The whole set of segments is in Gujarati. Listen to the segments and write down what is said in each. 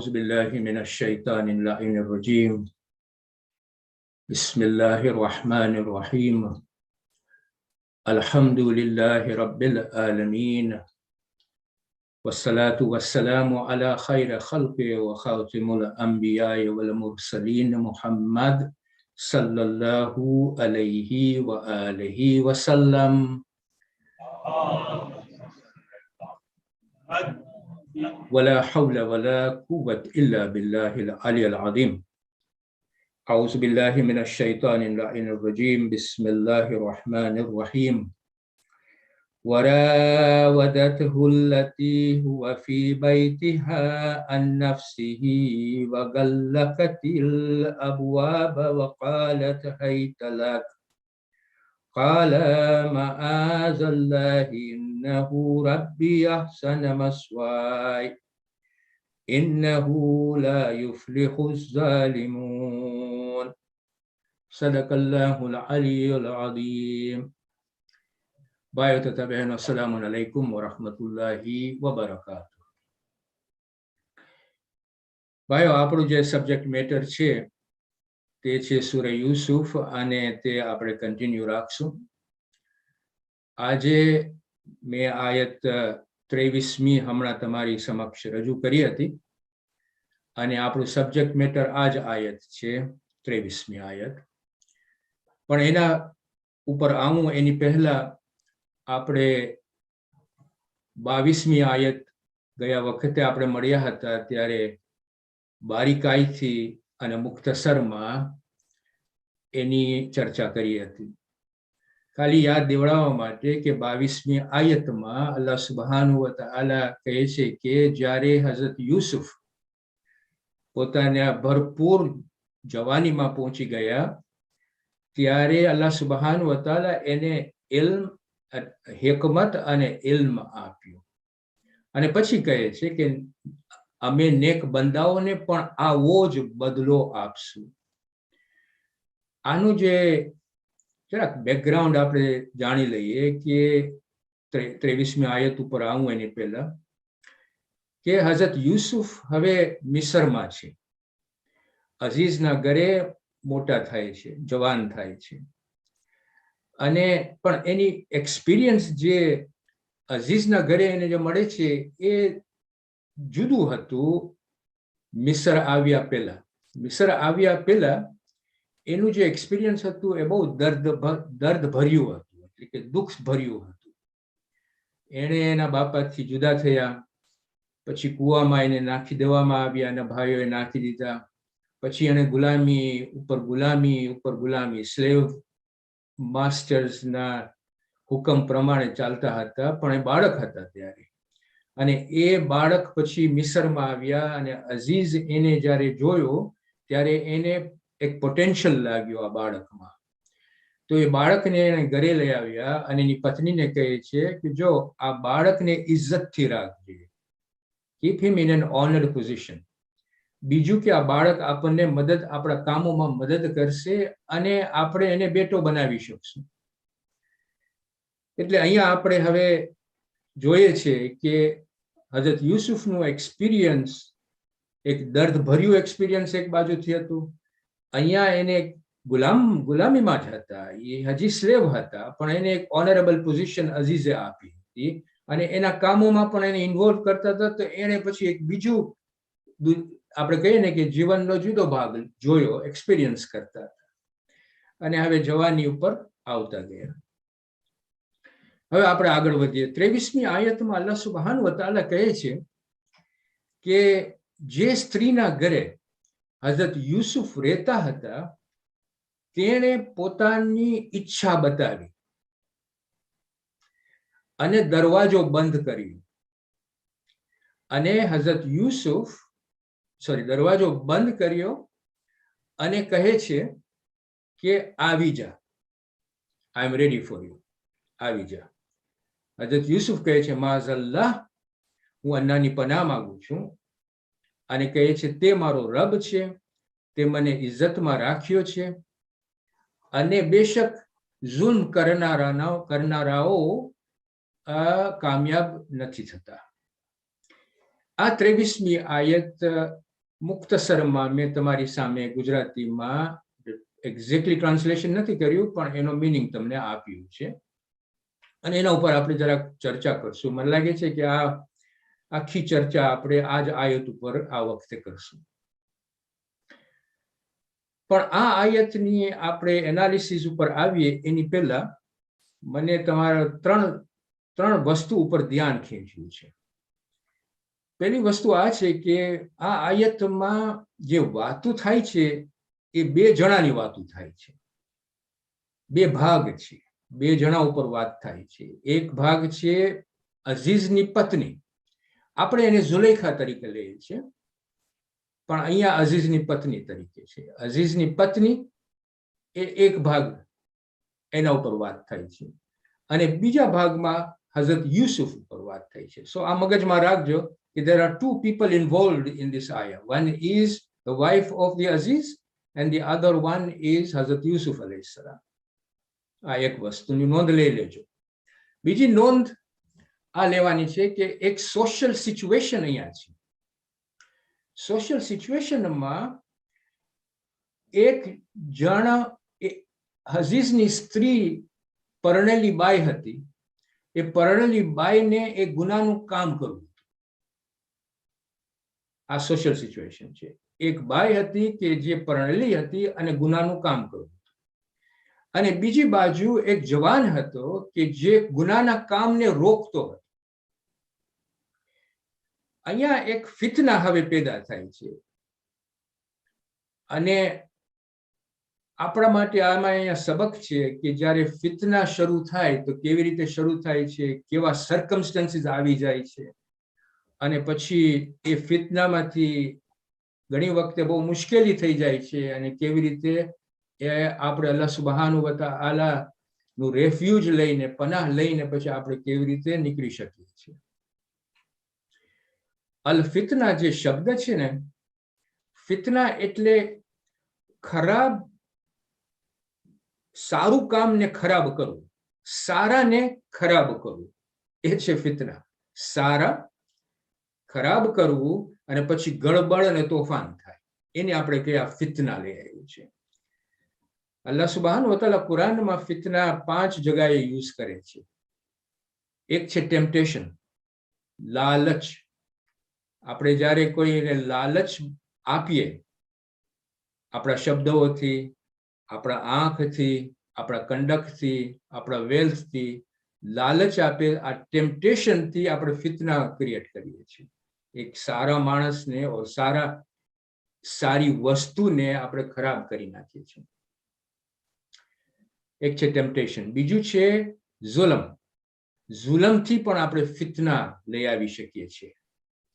أعوذ بالله من الشيطان اللعين الرجيم. بسم الله الرحمن الرحيم. الحمد لله رب العالمين، والصلاة والسلام على خير خلقه وخاتم الأنبياء والمرسلين محمد صلى الله عليه وآله وسلم. ولا حول ولا قوة إلا بالله العلي العظيم. أعوذ بالله من الشيطان اللعين الرجيم. بسم الله الرحمن الرحيم. وراودته التي هو في بيتها عن نفسه وغلقت الأبواب وقالت هيت لك قال معاذ الله إنه ربي أحسن مثواي إنه لا يفلح الظالمون. صدق الله العلي العظيم. ભાઈઓ તથા બહેનો, અસ્સલામુ અલૈકુમ વરહમતુલ્લાહિ વબરકાતુહ. ભાઈઓ, આપણું જે સબ્જેક્ટ મેટર છે તે છે સૂરા યુસુફ, અને તે આપણે કન્ટિન્યુ રાખશું. આજે મેં આયત 23મી હમણાં તમારી સમક્ષ રજૂ કરી હતી, અને આપણું સબ્જેક્ટ મેટર આ જ આયત છે, 23મી આયત. પણ એના ઉપર આવું એની પહેલા આપણે 22મી આયત ગયા વખતે આપણે મળ્યા હતા ત્યારે બારીકાઈથી અને મુખ્તસરમાં એની ચર્ચા કરી હતી. ખાલી યાદ દેવડાવવા માટે કે 22મી આયતમાં અલ્લાહ સુબ્હાનહુ વ તઆલા કહે છે કે જ્યારે હઝરત યુસુફ પોતાના ભરપૂર જવાનીમાં પહોંચી ગયા ત્યારે અલ્લાહ સુબ્હાનહુ વ તઆલા એને ઇલ્મ, હિકમત અને ઇલ્મ આપ્યું. અને પછી કહે છે કે અમે નેક બંદાઓને પણ આવો જ બદલો આપશું. આનું જે જરાક બેકગ્રાઉન્ડ આપણે જાણી લઈએ કે 23મી આયત ઉપર આવું એની પહેલા કે હઝરત યુસુફ હવે મિસરમાં છે, અઝીઝના ઘરે મોટા થાય છે, જવાન થાય છે. અને પણ એની એક્સપિરિયન્સ જે અઝીઝના ઘરે એને જે મળે છે એ જુદું હતું મિસર આવ્યા પહેલા. મિસર આવ્યા પહેલા એનું જે એક્સપિરિયન્સ હતું એ બહુ દર્દ ભર્યું હતું, એટલે કે દુઃખ ભર્યું હતું. એણે એના બાપાથી જુદા થયા, પછી કૂવામાં એને નાખી દેવામાં આવ્યા, એના ભાઈઓએ નાખી દીધા. પછી એને ગુલામી ઉપર ગુલામી, સ્લેવ માસ્ટર્સના હુકમ પ્રમાણે ચાલતા હતા, પણ એ બાળક હતા ત્યારે. અને એ બાળક પછી મિસરમાં આવ્યા, અને અઝીઝ એને જ્યારે જોયો ત્યારે એને એક પોટેન્શિયલ લાગ્યો આ બાળકમાં. તો એ બાળકને એને ઘરે લઈ આવ્યા અને એની પત્નીને કહે છે કે જો આ બાળકને ઇજ્જતથી રાખજે, keep him in an honoured position. બીજું કે આ બાળક આપણને આપણા કામોમાં મદદ કરશે અને આપણે એને બેટો બનાવી શકશું. એટલે અહીંયા આપણે હવે જોઈએ છે કે હઝરત યુસુફનું એક્સપિરિયન્સ એક દર્દ ભર્યું એક્સપિરિયન્સ એક બાજુથી હતું. અહીંયા એને ગુલામીમાં જ હતા, એ હજી સ્લેવ હતા, પણ એને એક ઓનરેબલ પોઝિશન અઝીઝે આપી હતી, અને એના કામોમાં પણ એને ઇન્વોલ્વ કરતા હતા. તો એને પછી એક બીજું આપણે કહીએ ને કે જીવનનો જુદો ભાગ જોયો, એક્સપિરિયન્સ કરતા હતા, અને હવે જવાની ઉપર આવતા ગયા. હવે આપણે આગળ વધીએ. 23મી આયતમાં અલ્લાહ સુબ્હાનહુ વ તઆલા કહે છે કે જે સ્ત્રીના ઘરે હઝરત યુસુફ રહેતા હતા તેણે પોતાની ઈચ્છા બતાવી અને દરવાજો બંધ કર્યો. અને હઝરત યુસુફ દરવાજો બંધ કર્યો અને કહે છે કે આવી જા, આઈ એમ રેડી ફોર યુ, આવી જા. હઝરત યુસુફ કહે છે માઝલ્લાહ, હું અલ્લાહની પનાહ માંગુ છું, અને કહે છે તે મારો રબ છે, તે મને ઇજ્જતમાં રાખ્યો છે, અને બેશક ઝુલ્મ કરનારાઓ કામયાબ નથી થતા. આ 23મી આયત મુક્તસરમાં મેં તમારી સામે ગુજરાતીમાં એક્ઝેક્ટલી ટ્રાન્સલેશન નથી કર્યું, પણ એનો મિનિંગ તમને આપ્યું છે અને એના ઉપર આપણે જરાક ચર્ચા કરશું. મને લાગે છે કે આ આખી ચર્ચા આપણે આ જ આયત ઉપર આ વખતે કરશું. પણ આ આયતની આપણે એનાલિસિસ ઉપર આવીએ એની પહેલા મને તમારા ત્રણ વસ્તુ ઉપર ધ્યાન ખેંચ્યું છે. પહેલી વસ્તુ આ છે કે આ આયતમાં જે વાતો થાય છે એ બે જણાની વાતો થાય છે. બે ભાગ છે, બે જણા ઉપર વાત થાય છે. એક ભાગ છે અઝીઝની પત્ની, આપણે એને ઝુલેખા તરીકે લઈએ છીએ, પણ અહીંયા અઝીઝની પત્ની તરીકે છે. અઝીઝની પત્ની એ એક ભાગ, એના ઉપર વાત થાય છે. અને બીજા ભાગમાં હઝરત યુસુફ ઉપર વાત થઈ છે. સો આ મગજમાં રાખજો કે there are two people involved in this ayah. One is the wife of the Aziz and the other one is Hazrat Yusuf alayhi salam. આ એક વસ્તુની નોંધ લઈ લેજો. બીજી નોંધ આ લેવાની છે કે એક સોશિયલ સિચ્યુએશન અહીંયા છે. સોશિયલ સિચ્યુએશનમાં એક જણ હઝીઝની સ્ત્રી પરણેલી બાઈ હતી. એ પરણેલી બાઈને એ ગુનાનું કામ કરવું. આ સોશિયલ સિચ્યુએશન છે. એક બાઈ હતી કે જે પરણેલી હતી અને ગુનાનું કામ કરવું. અને બીજી બાજુ એક જવાન હતો કે જે ગુનાના કામને રોકતો હતો. અહીંયા એક ફિતના હવે પેદા થાય છે અને આપણા માટે આમાં અહીંયા સબક છે કે જ્યારે ફિતના શરૂ થાય તો કેવી રીતે શરૂ થાય છે, કેવા સર્કમસ્ટન્સીસ આવી જાય છે, અને પછી એ ફિતનામાંથી ઘણી વખતે બહુ મુશ્કેલી થઈ જાય છે અને કેવી રીતે એ આપણે અલ્લાહ સુબહાનહુ વ તઆલાનું રેફ્યુજ લઈને, પનાહ લઈને પછી આપણે કેવી રીતે નીકળી શકીએ છીએ. અલ ફિતના જે શબ્દ છે ને, ફિતના એટલે ખરાબ, સારું કામને ખરાબ કરવું, સારાને ખરાબ કરવું, એ છે ફિતના. સારા ખરાબ કરવું અને પછી ગડબડ અને તોફાન થાય, એને આપણે કયા ફિતના લઈ આવ્યું છે. અલ્લાહ સુબહાનહુ વ તઆલા કુરાનમાં ફિતના 5 જગ્યાએ યુઝ કરે છે. એક છે ટેમ્પટેશન, લાલચ. આપણે જ્યારે કોઈને લાલચ આપીએ, આપણા શબ્દોથી, આપણા આંખથી, આપણા કંડકથી, આપણા વેલ્થથી લાલચ આપે, આ ટેમ્પટેશનથી આપણે ફિતના ક્રિએટ કરીએ છીએ. એક સારા માણસને ઓર સારી વસ્તુને આપણે ખરાબ કરી નાખીએ છીએ. એક છે ટેમ્પટેશન. બીજું છે ઝુલમ. ઝુલમથી પણ આપણે ફિતના લઈ આવી શકીએ છીએ.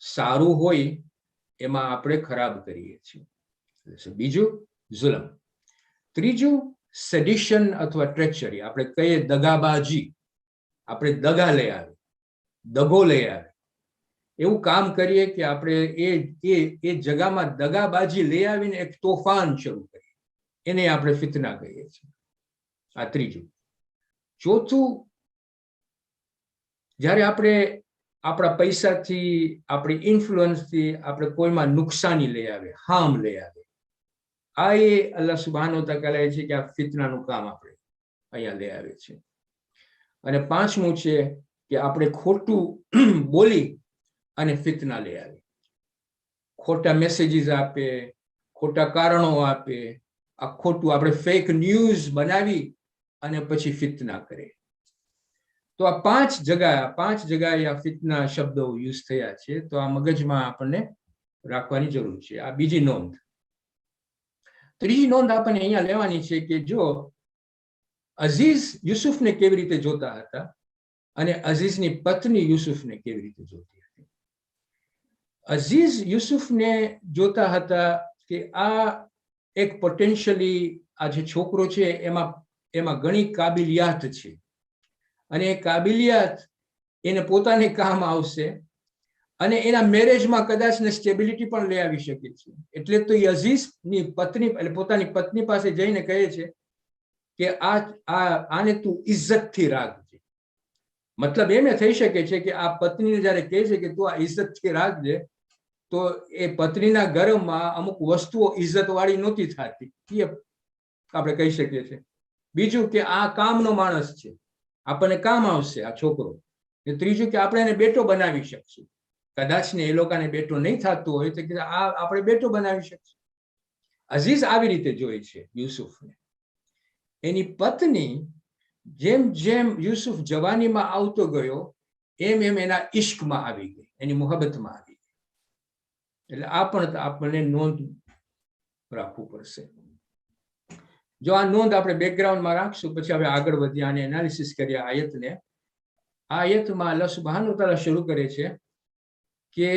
સારું હોય એમાં આપણે ખરાબ કરીએ છીએ. બીજું ઝુલમ. ત્રીજું સેડિશન અથવા ટ્રેચરી, આપણે કહીએ દગાબાજી. આપણે દગા લઈ આવે, દગો લઈ આવે, એવું કામ કરીએ કે આપણે એ જગામાં દગાબાજી લઈ આવીને એક તોફાન શરૂ કરીએ, એને આપણે ફિતના કહીએ છીએ. આ ત્રીજું. ચોથું, જ્યારે આપણે આપણા પૈસાથી, આપણી ઇન્ફ્લુઅન્સથી આપણે કોઈમાં નુકસાની લઈ આવે, હાર્મ લઈ આવે, આ એ અલ્લાહ સુબહાનહુ વ તઆલા છે કે આ ફિતનાનું કામ આપણે અહીંયા લઈ આવે છે. અને પાંચમું છે કે આપણે ખોટું બોલી અને ફિતના લઈ આવે, ખોટા મેસેજીસ આપે, ખોટા કારણો આપે, આ ખોટું આપણે ફેક ન્યૂઝ બનાવી અને પછી ફિતના કરે. તો આ 5 જગ્યાએ આ ફિતના શબ્દો યુઝ થયા છે. તો આ મગજમાં આપણને રાખવાની જરૂર છે. આ બીજી નોંધ. ત્રીજી નોંધ આપણને અહીંયા લેવાની છે કે જો અઝીઝ યુસુફને કેવી રીતે જોતા હતા અને અઝીઝની પત્ની યુસુફને કેવી રીતે જોતી હતી. અઝીઝ યુસુફને જોતા હતા કે આ એક પોટેન્શિયલી, આ જે છોકરો છે એમાં ઘણી કાબિલિયાત છે અને એ કાબિલિયત એને પોતાને કામ આવશે અને એના મેરેજમાં કદાચ ને સ્ટેબિલિટી પણ લઈ આવી શકે છે. એટલે તો એ અઝીઝની પત્ની, એટલે પોતાની પત્ની પાસે જઈને કહે છે કે આને તું ઇજ્જતથી રાખજે. મતલબ એમ થઈ શકે છે કે આ પત્નીને જ્યારે કહે છે કે તું આ ઇજ્જતથી રાખજે, તો એ પત્નીના ઘરમાં અમુક વસ્તુઓ ઇજ્જત વાળી નહોતી થતી, એ આપણે કહી શકીએ છીએ. બીજું કે આ કામનો માણસ છે, આપણને કામ આવશે આ છોકરો. ત્રીજું કે આપણે એને બેટો બનાવી શકશું. કદાચ ને એ લોકોને બેટો નહીં થતું હોય તો આ આપણે બેટો બનાવી શકશું. અઝીઝ આવી રીતે જોઈ છે યુસુફને. એની પત્ની જેમ જેમ યુસુફ જવાનીમાં આવતો ગયો એમ એમ એના ઇશ્કમાં આવી ગઈ, એની મોહબ્બતમાં આવી ગઈ. એટલે આ પણ આપણને નોંધ રાખવું પડશે. જો આ નોંધ આપણે બેકગ્રાઉન્ડમાં રાખશું, પછી હવે આગળ વધ્યા અને એનાલિસિસ કરીએ આયતને. આ આયતમાં અલ્લાહ સુબ્હાનહુ વ તઆલા શરૂ કરે છે કે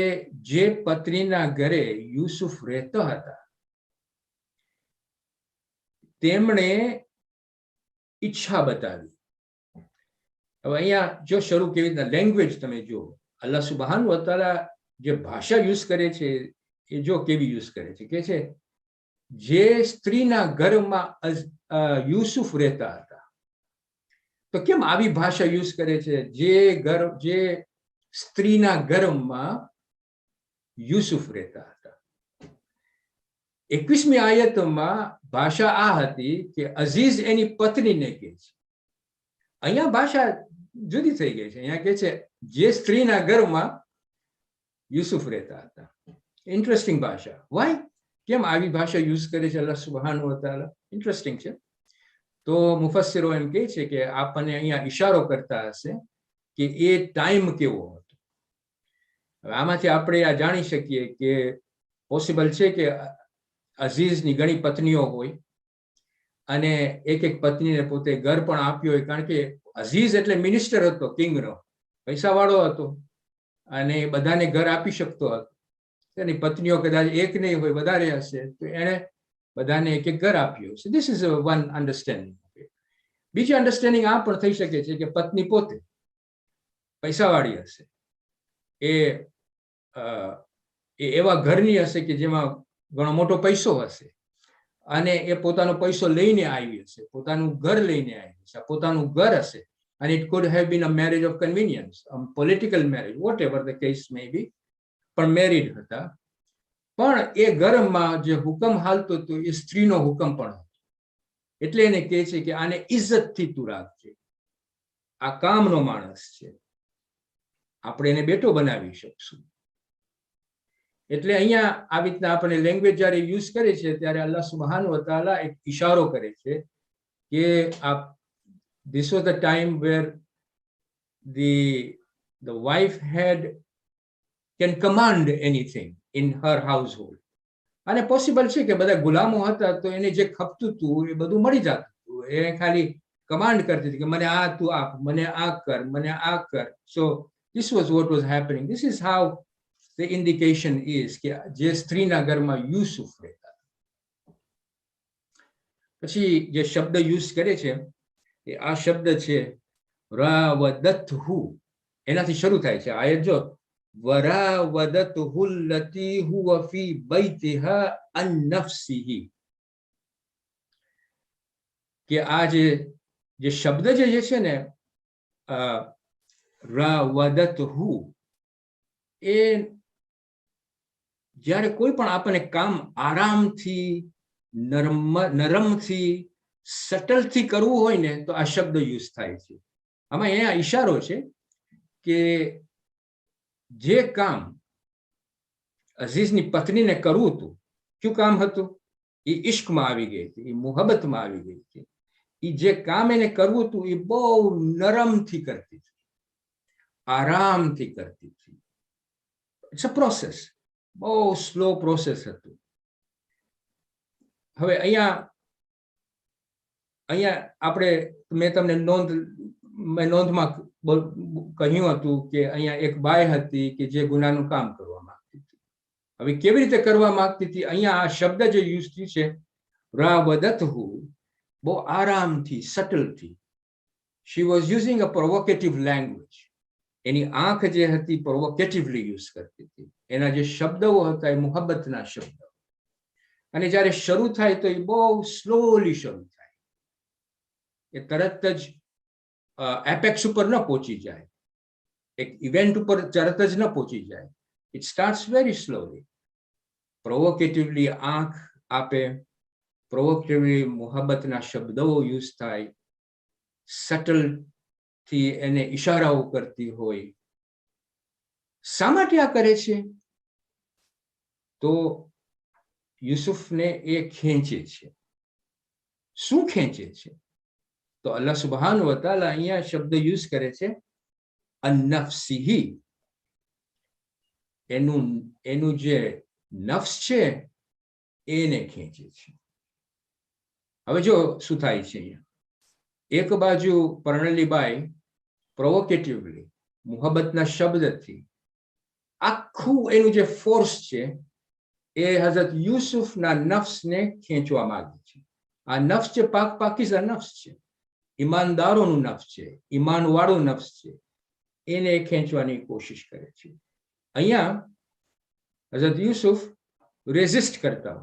જે પત્નીના ઘરે યુસુફ રહેતા હતા તેમણે ઈચ્છા બતાવી. હવે અહીંયા જો શરૂ કેવી રીતના લેંગ્વેજ તમે જુઓ, અલ્લાહ સુબ્હાનહુ વ તઆલા જે ભાષા યુઝ કરે છે એ જો કેવી યુઝ કરે છે, કે છે જે સ્ત્રીના ઘરમાં યુસુફ રહેતા હતા. તો કેમ આવી ભાષા યુઝ કરે છે? જે સ્ત્રીના ઘરમાં યુસુફ રહેતા હતા. 21મી આયતમાં ભાષા આ હતી કે અઝીઝ એની પત્નીને કહે છે. અહીંયા ભાષા જુદી થઈ ગઈ છે. અહીંયા કે છે જે સ્ત્રીના ઘરમાં યુસુફ રહેતા હતા. ઇન્ટરેસ્ટિંગ ભાષા. વાય? કેમ આવી ભાષા યુઝ કરે છે અલ્લાહ સુબ્હાનહુ વ તઆલા? ઇન્ટરેસ્ટિંગ છે. તો મુફસ્સિરો એમ કહે છે કે આપણને અહીંયા ઈશારો કરતા હશે કે એ ટાઈમ કેવો હતો. હવે આમાંથી આપણે આ જાણી શકીએ કે પોસિબલ છે કે અઝીઝની ઘણી પત્નીઓ હોય અને એક એક પત્નીને પોતે ઘર પણ આપ્યો હોય, કારણ કે અઝીઝ એટલે મિનિસ્ટર હતો, કિંગનો, પૈસાવાળો હતો અને બધાને ઘર આપી શકતો હતો. તેની પત્નીઓ કદાચ એક નહીં હોય, વધારે હશે, તો એણે બધાને એક એક ઘર આપ્યું છે. This is one understanding. બીજી અન્ડરસ્ટેન્ડિંગ આ પણ થઈ શકે છે કે પત્ની પોતે પૈસાવાળી હશે, એ એવા ઘરની હશે કે જેમાં ઘણો મોટો પૈસો હશે અને એ પોતાનો પૈસો લઈને આવી હશે, પોતાનું ઘર લઈને આવી હશે, પોતાનું ઘર હશે. And it could have been a marriage of convenience, a political marriage, whatever the case may be. પણ મેરિડ હતા. પણ એ ઘરમાં જે હુકમ હાલતો હતો એ સ્ત્રીનો હુકમ પણ હતો. એટલે એને કહે છે કે આને ઇજ્જતથી તું રાખજે, આ કામનો માણસ છે, આપણે એને બેટો બનાવી શકશું. એટલે અહીંયા આવી રીતના આપણે લેંગ્વેજ જ્યારે યુઝ કરે છે ત્યારે અલ્લાહ સુબ્હાનહુ વ તઆલા એક ઇશારો કરે છે કે this was the time where the wife can command anything in her household. અને પોસિબલ છે કે બધા ગુલામો હતા તો એને જે ખપતું હતું એ બધું મળી જતું હતું. એ ખાલી કમાન્ડ કરતી હતી કે મને આ તું આપ, મને આ કર, મને આ કર. So this was what was happening. This is how the indication is કે જે સ્ત્રીના ઘરમાં યુસુફ રહેતા. પછી જે શબ્દ યુઝ કરે છે એ આ શબ્દ છે રાવદતહુ. એનાથી શરૂ થાય છે આયત. જો વરાવદતહુ અલ્લતી હુવા ફી બૈતિહા અન નફ્સિહી, કે આ જે શબ્દ જે છે ને રાવદતહુ, એ જ્યારે કોઈ પણ આપણને કામ આરામથી, નરમથી, સટલથી કરવું હોય ને તો આ શબ્દ યુઝ થાય છે. આમાં અહીંયા ઈશારો છે કે જે કામ અઝીઝની પત્નીને કરવું હતું, શું કામ હતું? એ ઇશ્કમાં આવી ગઈ હતી, એ મોહબ્બતમાં આવી ગઈ હતી. એ જે કામ એને કરવું હતું એ બહુ નરમથી કરતી હતી, આરામથી કરતી હતી. ઇટ્સ અ પ્રોસેસ, બહુ સ્લો પ્રોસેસ હતું. હવે અહીંયા આપણે, મેં તમને નોંધમાં કહ્યું હતું કે અહીંયા એક બાઈ હતી કે જે ગુનાનું કામ કરવા માંગતી હતી. હવે કેવી રીતે કરવા માંગતી હતી? અહીંયા આ શબ્દ જે યુઝ થયું છે રાવદતહુ, બહુ આરામથી, સટલથી. She was using a provocative language. એની આંખ જે હતી પ્રોવોકેટિવલી યુઝ કરતી હતી. એના જે શબ્દો હતા એ મુહબ્બતના શબ્દો. અને જ્યારે શરૂ થાય તો એ બહુ સ્લોલી શરૂ થાય, એ તરત જ એપેક્સ ઉપર ન પહોંચી જાય, એક ઇવેન્ટ ઉપર તરત જ ન પહોંચી જાય. It starts very slowly. Provocatively આંખ આપે, provocatively મોહબ્બતના શબ્દો યુઝ થાય, સટલ થી એને ઈશારાઓ કરતી હોય. શા માટે આ કરે છે? તો યુસુફને એ ખેંચે છે. શું ખેંચે છે? તો અલ્લાહ સુબ્હાનહુ વ તઆલા અહીંયા શબ્દ યુઝ કરે છે અનફસીહી. એનું જે નફ્સ છે એને ખેંચે છે. હવે જો શું થાય છે અહીંયા, એક બાજુ પરણેલી બાઈ પ્રોવોકેટિવલી મુહબ્બતના શબ્દથી આખું એનું જે ફોર્સ છે એ હઝરત યુસુફના નફ્સને ખેંચવા માંગે છે. આ નફ્સ છે પાકીઝા નફ્સ છે, ઈમાનદારોનું નફ્સ છે, ઈમાનવાળું નફ્સ છે, એને ખેંચવાની કોશિશ કરે છે. અહીંયા હઝરત યુસુફ રેઝિસ્ટ કરતા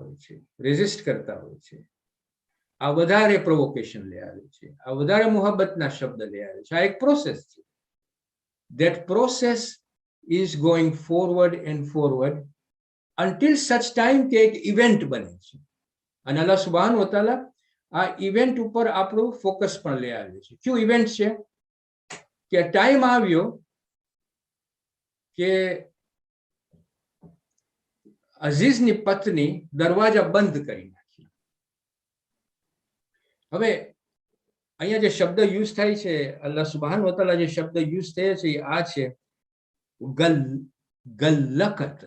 હોય છે. આ વધારે પ્રોવોકેશન લઈ આવે છે, આ વધારે મોહબ્બતના શબ્દ લઈ આવે છે. આ એક પ્રોસેસ છે. That process is going forward and forward until such time કે એક ઇવેન્ટ બને છે. અને અલ્લાહ સુબ્હાનહુ વ તઆલા આ ઇવેન્ટ ઉપર આપણું ફોકસ પણ લઈ આવે છે. કયું ઇવેન્ટ છે? કે ટાઈમ આવ્યો કે અઝીઝની પત્ની દરવાજા બંધ કરી નાખી. હવે અહીંયા જે શબ્દ યુઝ થાય છે, અલ્લાહ સુબ્હાનહુ વ તઆલા જે શબ્દ યુઝ થયા છે એ આ છે ગલ્લકત.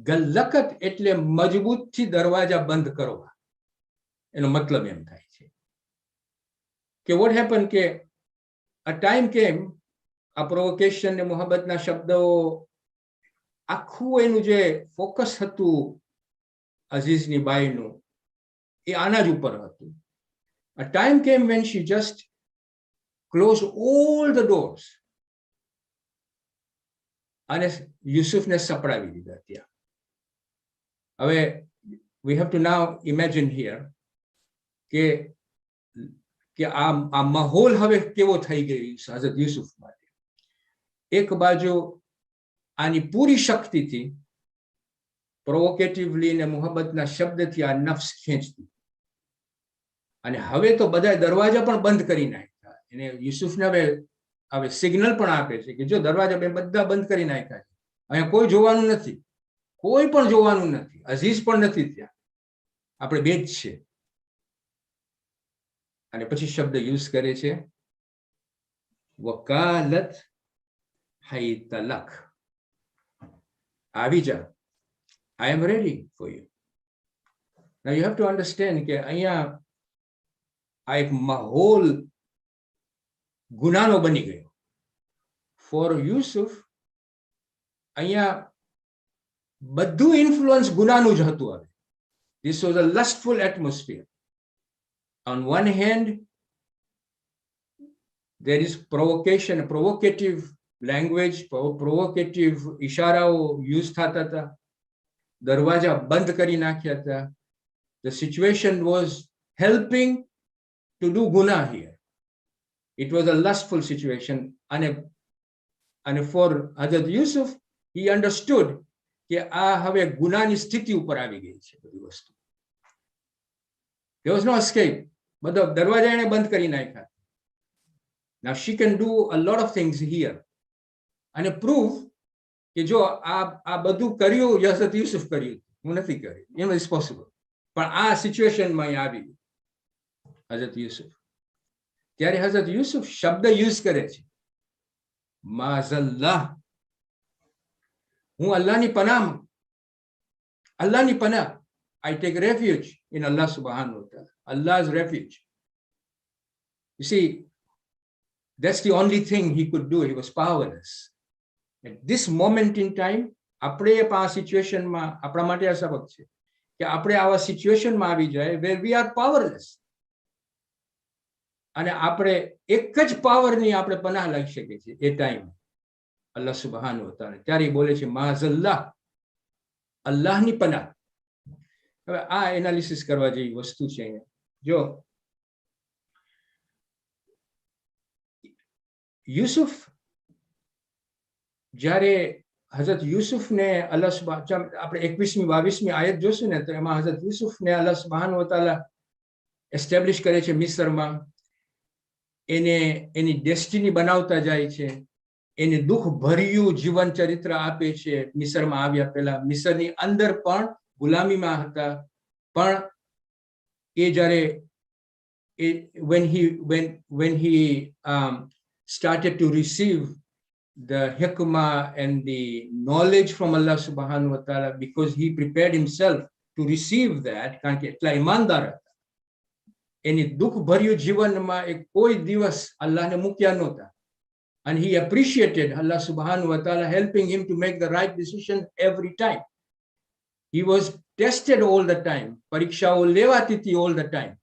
ગલ્લકત એટલે મજબૂતથી દરવાજા બંધ કરવા, એનો મતલબ એમ થાય છે કે વોટ હેપન કે a time came, આ પ્રોવોકેશન ને મોહબ્બતના શબ્દો આખું એનું જે ફોકસ હતું અઝીઝની બાઈનું એ આના જ ઉપર હતું. A time came when she just closed all the doors અને યુસુફને સપડાવી દીધા ત્યાં. હવે we have to now imagine here કે આ માહોલ હવે કેવો થઈ ગયો હઝરત યુસુફ માટે. એક બાજુ આની પૂરી શક્તિથી પ્રોવોકેટિવલી ને મોહબ્બતના શબ્દથી આ નફ્સ ખેંચતી, અને હવે તો બધા દરવાજા પણ બંધ કરી નાખ્યા. એને યુસુફને હવે સિગ્નલ પણ આપે છે કે જો દરવાજા બધા બંધ કરી નાખ્યા છે, અહીંયા કોઈ જોવાનું નથી, કોઈ પણ જોવાનું નથી, અઝીઝ પણ નથી ત્યાં, આપણે બે જ છે. અને પછી શબ્દ યુઝ કરે છે વકાલત હૈતલક, આવી જા, I am ready for you. Now you have to understand કે અહીંયા આ એક માહોલ ગુનાનો બની ગયો. ફોર યુસુફ અહીંયા બધું ઇન્ફ્લુઅન્સ ગુનાનું જ હતું. હવે this was a lustful atmosphere. On one hand, there is provocation, provocative language, provocative ઇશારાઓ યુઝ થતા હતા, દરવાજા બંધ કરી નાખ્યા હતા. The situation was helping to do guna here. It was a lustful situation. And for Hazrat Yusuf, he understood કે આ હવે ગુનાની સ્થિતિ ઉપર આવી ગઈ છે બધી વસ્તુ. There was no escape. બધો દરવાજા એને બંધ કરી નાખ્યા. Now she can do a lot of things here and prove કે જો આ બધું કર્યું હઝરત યુસુફ કર્યું, હું નથી કર્યું. It is possible. પણ આ સિચ્યુએશનમાં આવી હઝરત યુસુફ. ત્યારે હઝરત યુસુફ શબ્દ યુઝ કરે છે માઝલ્લાહ, હું અલ્લાહની પનાહ, I take refuge in Allah subhanahu wa ta'ala. Allah's refuge. You see, that's the only thing he could do. He was powerless. At this moment in time, આપણે આ સિચ્યુએશનમાં આપણા માટે આ સબક છે કે આપણે આવા સિચ્યુએશનમાં આવી જાય where we are powerless. અને આપણે એક જ પાવરની આપણે પનાહ લઈ શકીએ છીએ એ ટાઈમ અલ્લાહ સુબ્હાનહુ વ તઆલા. ત્યારે બોલે છે માઝલ્લાહ, અલ્લાહની પનાહ. હવે આ એનાલિસિસ કરવા જેવી વસ્તુ છે અહીંયા. જો યુસુફ જ્યારે હઝરત યુસુફને અલ્લાહ આપણે 21મી 22મી આયત જોશું ને તો એમાં હઝરત યુસુફને અલ્લાહ સુબ્હાનહુ વ તઆલા એસ્ટેબ્લિશ કરે છે મિસ્રમાં, એને એની ડેસ્ટિની બનાવતા જાય છે, એને દુઃખ ભર્યું જીવન ચરિત્ર આપે છે. મિસરમાં આવ્યા પહેલા મિસરની અંદર પણ ગુલામીમાં હતા, પણ એ જ્યારે when he started to receive the hikmah and the knowledge from Allah subhanahu wa ta'ala, because he prepared himself to receive that, કારણ કે એટલા ઈમાનદાર હતા, એની દુઃખ ભર્યું જીવનમાં એ કોઈ દિવસ અલ્લાહને મૂક્યા નહોતા. And he appreciated Allah subhanahu wa ta'ala helping him to make the right decision every time. He was tested all the time. પરીક્ષાઓ લેવાતી હતી all the time.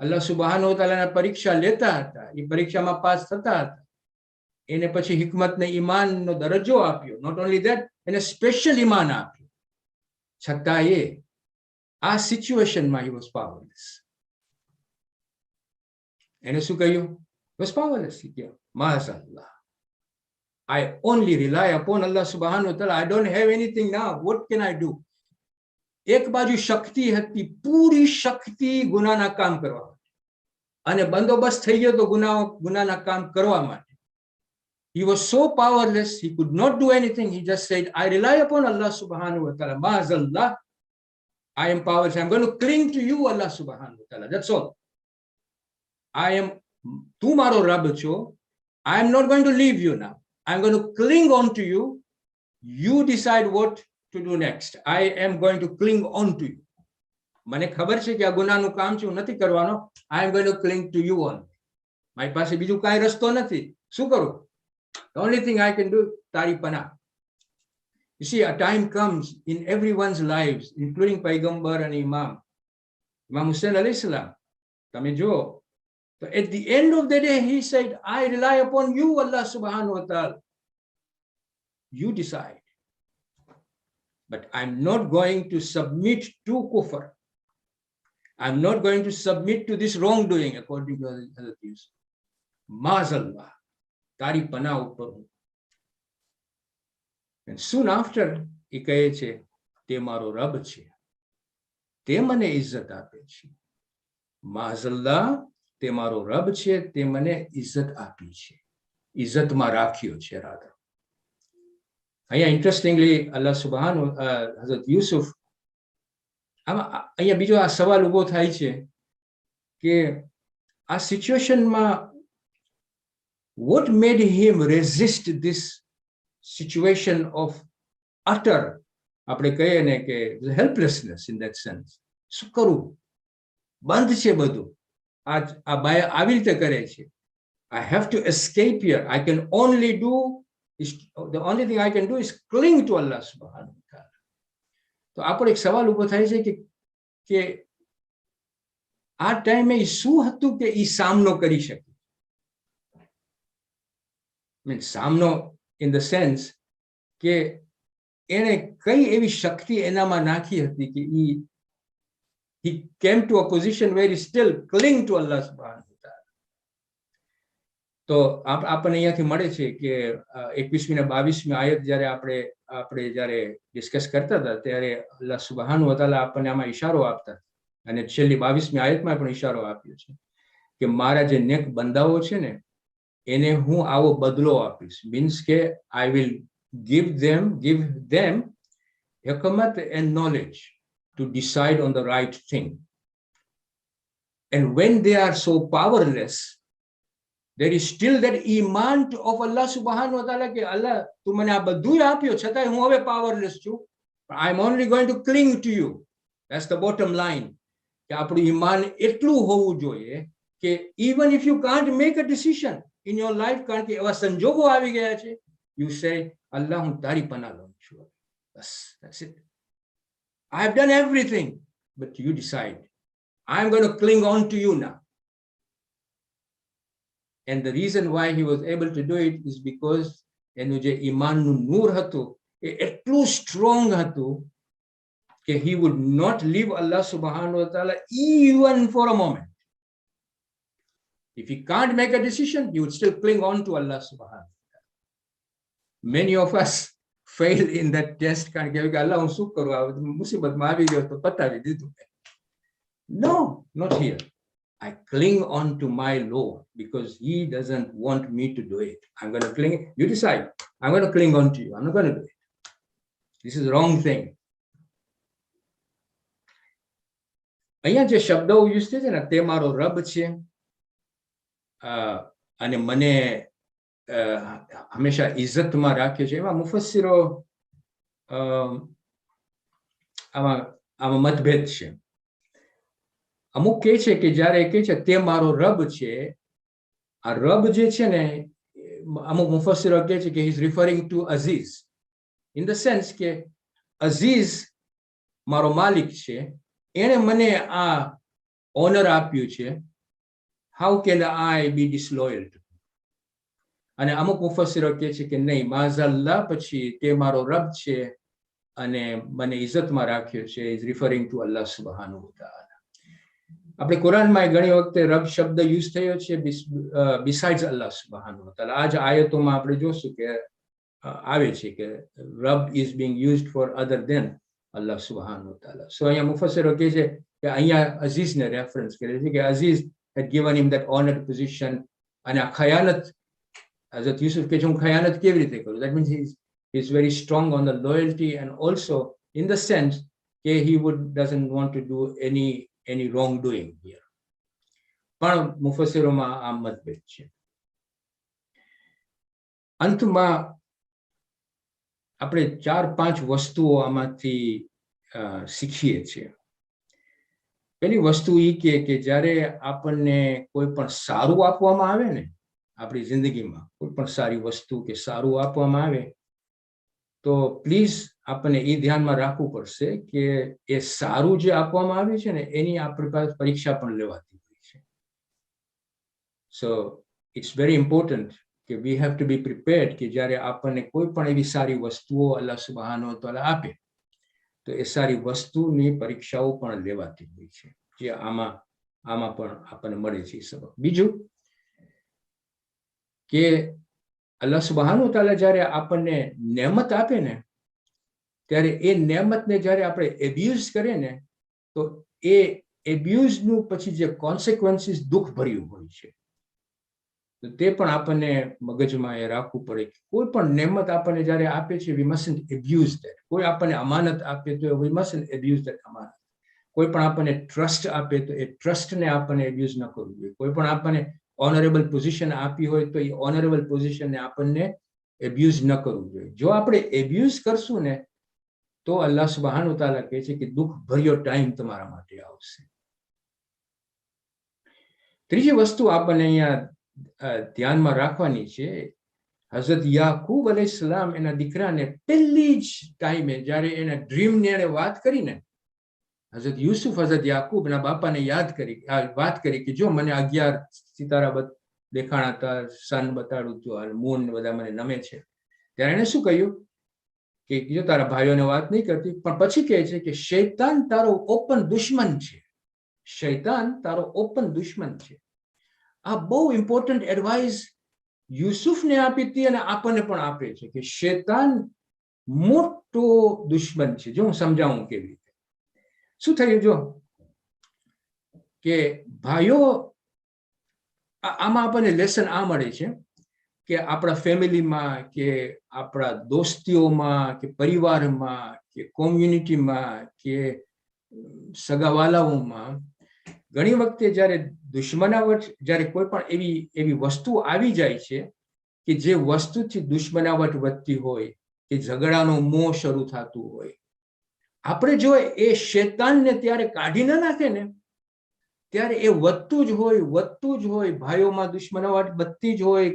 અલ્લાહ સુબ્હાનહુ વ તઆલાના પરીક્ષા લેતા હતા, એ પરીક્ષામાં પાસ થતા હતા. એને પછી હિકમતને ઈમાનનો દરજ્જો આપ્યો. Not only that, એને સ્પેશિયલ ઈમાન આપ્યું. છતાં આ સિચ્યુએશનમાં he was powerless. એને શું કહ્યું? He was powerless. Ma'azallah. I only rely upon Allah subhanahu wa ta'ala. I don't have anything now. What can I do? એક બાજુ શક્તિ હતી, પૂરી શક્તિ ગુનાના કામ કરવા માટે, અને બંદોબસ્ત થઈ ગયો તો ગુનાના કામ કરવા માટે. He was so powerless, he could not do anything. He just said, I rely upon Allah subhanahu wa ta'ala. Ma'azallah. I am powerless. I'm going to cling to you, Allah subhanahu wa ta'ala. That's all. I am, tu maro Rabb cho. I am not going to leave you now. I'm going to cling on to you. You decide what to do next. I am going to cling on to you. મને ખબર છે કે આ ગુનાનું કામ છે, હું નથી કરવાનો. I am going to cling to you on. મારી પાસે બીજું કાંઈ રસ્તો નથી. શું કરું? The only thing I can do, તારી પના. You see, a time comes in everyone's lives, including Paigambar and Imam Hussain alayhi salam. તમે જો, so at the end of the day, he said, I rely upon you, Allah subhanahu wa ta'ala. You decide. But I'm not going to submit to kufr. I'm not going to submit to this wrongdoing, according to Hazrat Yusuf. Ma'azallah. Tari pana upar. And soon after, he કહે છે, તે મારો રબ છે, તે મને ઇજ્જત આપે છે. Ma'azallah. તે મારો રબ છે, તે મને ઇજ્જત આપી છે, ઇજ્જતમાં રાખ્યો છે. રાધા અહીંયા ઇન્ટરેસ્ટિંગલી અલ્લાહ સુબ્હાનહુ હઝરત યુસુફ, આમાં અહીંયા બીજો આ સવાલ ઉભો થાય છે કે આ સિચ્યુએશનમાં what made him resist this situation of utter, આપણે કહીએ ને કે helplessness in that sense. શું કરું? બંધ છે બધું. આ બાય આવી રીતે કરે છે. I have to escape here. I can only do, the only thing I can do is cling to Allah subhanahu wa ta'ala. તો આપણો એક સવાલ ઉભો થાય છે કે આ ટાઈમે શું હતું કે એ સામનો કરી શકે? સામનો in the sense કે એને કઈ એવી શક્તિ એનામાં નાખી હતી કે he came to a position where he still cling to Allah subhanahu wa ta'ala. તો આપણને અહીંયાથી મળે છે કે 21મી ને 22મી આયત જ્યારે આપણે જ્યારે ડિસ્કસ કરતા હતા ત્યારે અલ્લાહ સુબ્હાનહુ વ તઆલા આપણને આમાં ઈશારો આપતા, અને છેલ્લી 22મી આયતમાં પણ ઈશારો આપ્યો છે કે મારા જે નેક બંદાઓ છે ને એને હું આવો બદલો આપીશ. મીન્સ કે I will give them hikmat and knowledge to decide on the right thing. And when they are so powerless, there is still that iman of Allah subhanahu wa ta'ala ke Allah tu મને આ બધું આપ્યો છતાંય હું હવે powerless છું. I'm only going to cling to you. That's the bottom line. કે આપણું ઈમાન એટલું હોવું જોઈએ કે even if you can't make a decision in your life, કારણ કે એવા સંજોગો આવી ગયા છે, you say, Allah હું તારી પનાહ લઉં છું. Bas, that's it. I have done everything, but you decide. I'm going to cling on to you now. And the reason why he was able to do it is because એનું જે ઈમાનનું નૂર હતું એ એટલું સ્ટ્રોંગ હતું કે he would not leave Allah subhanahu wa ta'ala even for a moment. If he can't make a decision, he would still cling on to Allah subhanahu wa ta'ala. many of us fail in that test કારણ કે અલ્લાહ હું શું કરું, આ મુસીબતમાં આવી ગયો તો પતાવી દીધું. No, not here. I cling on to my Lord because He doesn't want me to do it. I'm going to cling. You decide. I'm going to cling on to you. I'm not going to do it. This is the wrong thing. અહીંયા જે શબ્દો યુઝ થાય છે ને, તે મારો રબ છે અને મને હંમેશા ઇજ્જતમાં રાખ્યો છે, એમાં મુફસ્સીરો આમાં મતભેદ છે. અમુક કહે છે કે જ્યારે કહે છે તે મારો રબ છે, આ રબ જે છે ને, અમુક મુફસ્સીરો કહે છે કે હી ઇઝ રિફરિંગ ટુ અઝીઝ, ઇન ધ સેન્સ કે અઝીઝ મારો માલિક છે, એણે મને આ ઓનર આપ્યું છે. How can I be disloyal? અને અમુક મુફસ્સીરો કહે છે કે નહીં, માઝલ્લા પછી તે મારો રબ છે અને મને ઇજ્જતમાં રાખ્યો છે, ઇઝ રિફરિંગ ટુ અલ્લાહ સુબ્હાનહુ વ તઆલા. આપણે કુરાનમાં ઘણી વખતે રબ શબ્દ યુઝ થયો છે બિસાઇડ્સ અલ્લાહ સુબ્હાનહુ વ તઆલા. આ જ આયતોમાં આપણે જોશું કે આવે છે કે રબ is being used for other than અલ્લાહ સુબ્હાનહુ વ તઆલા. સો અહીંયા મુફસ્સીરો કહે છે કે અહીંયા અઝીઝને રેફરન્સ કરે છે કે Aziz had given him that honored position. અને આ ખયાનત, હઝરત યુસુફ કે હું ખયાનત કેવી રીતે કરું? That means he is very strong on the loyalty and also in the sense that he doesn't want to do any wrongdoing here. પણ મુફસ્સીરોમાં આ મતભેદ છે. અંતમાં આપણે 4-5 વસ્તુઓ આમાંથી શીખીએ છીએ. પેલી વસ્તુ એ કે જ્યારે આપણને કોઈ પણ સારું આપવામાં આવે ને, આપણી જિંદગીમાં કોઈ પણ સારી વસ્તુ કે સારું આપવામાં આવે તો પ્લીઝ આપણને એ ધ્યાનમાં રાખવું પડશે કે એ સારું જે આપવામાં આવ્યું છે ને, એની આપણી પાસે પરીક્ષા પણ લેવાતી હોય છે. સો ઇટ્સ વેરી ઇમ્પોર્ટન્ટ કે we have to be prepared કે જ્યારે આપણને કોઈ પણ એવી સારી વસ્તુઓ અલ્લાહ સુબ્હાનહુ વ તઆલા આપે તો એ સારી વસ્તુની પરીક્ષાઓ પણ લેવાતી હોય છે, જે આમાં પણ આપણને મળે છે સબક. બીજું કે અલ્લાહ સુબ્હાનહુ વ તઆલા જ્યારે આપણને નેમત આપે ને, ત્યારે એ નેમતને જ્યારે આપણે એબ્યુઝ કરીએ ને, તો એ એબ્યુઝનું પછી જે કોન્સિક્વન્સીસ દુઃખ ભર્યું હોય છે. તો તે પણ આપણને મગજમાં એ રાખવું પડે કે કોઈ પણ નેમત આપણને જ્યારે આપે છે, વી મસ્ટન્ટ એબ્યુઝ ધેટ. કોઈ આપણને અમાનત આપે તો વી મસ્ટન્ટ એબ્યુઝ ધેટ અમાનત. કોઈ પણ આપણને ટ્રસ્ટ આપે તો એ ટ્રસ્ટને આપણને એબ્યુઝ ન કરવું જોઈએ. કોઈ પણ આપણને ઓનરેબલ પોઝિશન આપી હોય તો એ ઓનરેબલ પોઝિશનને આપણને એબ્યુઝ ન કરવું જોઈએ. જો આપણે એબ્યુઝ કરશું ને તો અલ્લાહ સુબ્હાનહુ વ તઆલા કહે છે કે દુઃખ ભર્યો ટાઈમ તમારા માટે આવશે. ત્રીજી વસ્તુ આપણને અહીંયા ધ્યાનમાં રાખવાની છે, હઝરત યાકૂબ અલૈહિસ્સલામ એના દીકરાને પહેલી જ ટાઈમે જ્યારે એના ડ્રીમને એને વાત કરીને, હઝરત યુસુફ હઝરત યાકૂબના બાપાને વાત કરી કે જો મને 11 સિતારા દેખાણા હતા, સન બતાડું છું, હાલ મૂન બધા મને નમે છે. ત્યારે એને શું કહ્યું કે જો તારા ભાઈઓને વાત નહીં કરતી, પણ પછી કહે છે કે શૈતાન તારો ઓપન દુશ્મન છે, શૈતાન તારો ઓપન દુશ્મન છે. આ બહુ ઇમ્પોર્ટન્ટ એડવાઇસ યુસુફને આપી હતી અને આપણને પણ આપે છે કે શૈતાન મોટો દુશ્મન છે. જો હું સમજાવું કેવી રીતે. શું થયું જો કે ભાઈઓ, આમાં આપણને લેસન આ મળે છે કે આપણા ફેમિલીમાં કે આપણા દોસ્તીઓમાં કે પરિવારમાં કે કોમ્યુનિટીમાં કે સગાવાલાઓમાં ઘણી વખતે જ્યારે દુશ્મનાવટ, જ્યારે કોઈ પણ એવી વસ્તુ આવી જાય છે કે જે વસ્તુથી દુશ્મનાવટ વધતી હોય કે ઝઘડાનો મોહ શરૂ થતું હોય, આપણે જો એ શૈતાનને ત્યારે કાઢી ન નાખે ને, ત્યારે એ વધતું જ હોય. ભાઈઓમાં દુશ્મનાવટ વધતી જ હોય,